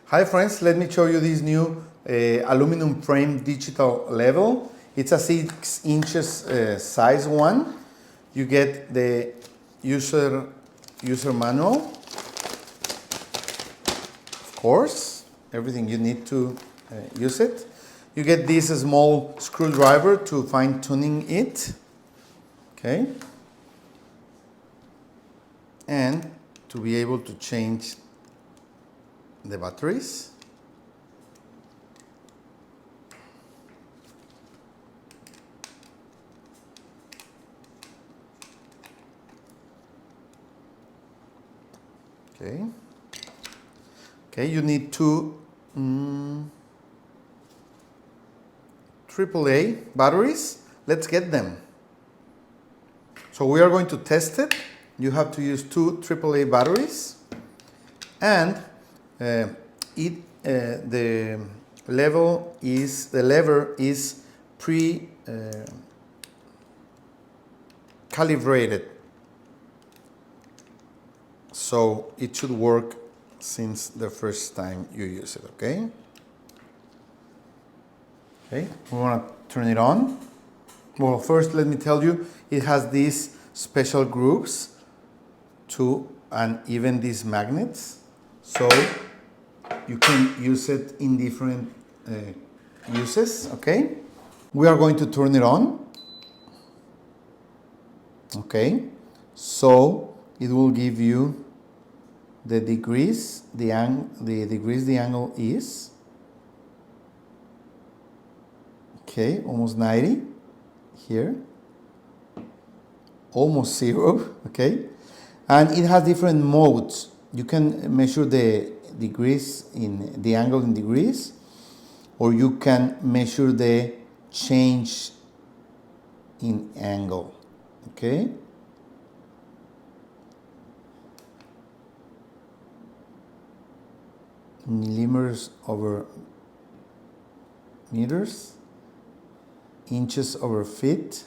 Hi friends, let me show you this new aluminum frame digital level. It's a 6 inches size one. You get the user manual, of course, everything you need to use it. You get this small screwdriver to fine tuning it, okay, and to be able to change the batteries. Okay, you need two AAA batteries. Let's get them. So we are going to test it. You have to use two AAA batteries, and the lever is calibrated, so it should work since the first time you use it. Okay, we want to turn it on. Well, first let me tell you, it has these special grooves too, and even these magnets, so you can use it in different uses. Okay, we are going to turn it on. Okay, so it will give you the degrees, the angle is. Okay, almost 90 here, almost 0. Okay, and it has different modes. You can measure the degrees in the angle in degrees, or you can measure the change in angle. Okay, millimeters over meters, inches over feet,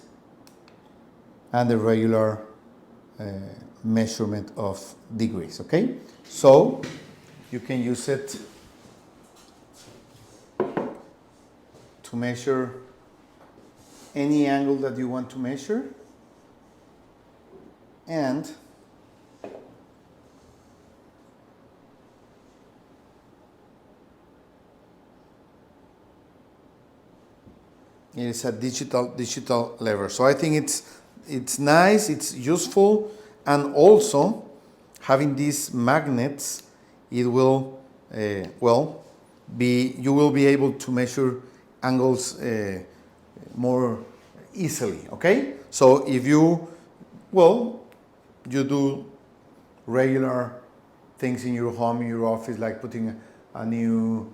and the regular measurement of degrees. Okay, so you can use it to measure any angle that you want to measure, and it is a digital lever. So I think it's nice, it's useful, and also having these magnets, it will you will be able to measure angles more easily. Okay, so if you do regular things in your home, in your office, like putting a new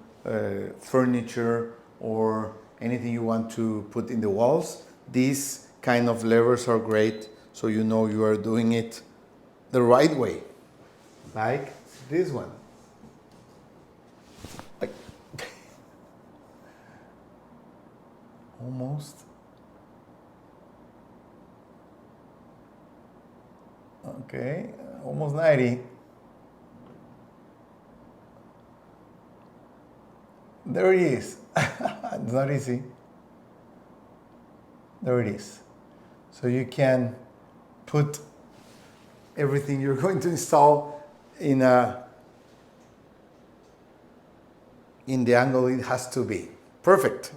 furniture or anything you want to put in the walls, these kind of levers are great, so you know you are doing it the right way, like this one. Almost. Okay, almost 90. There it is. It's not easy. There it is. So you can put everything you're going to install in the angle it has to be. Perfect.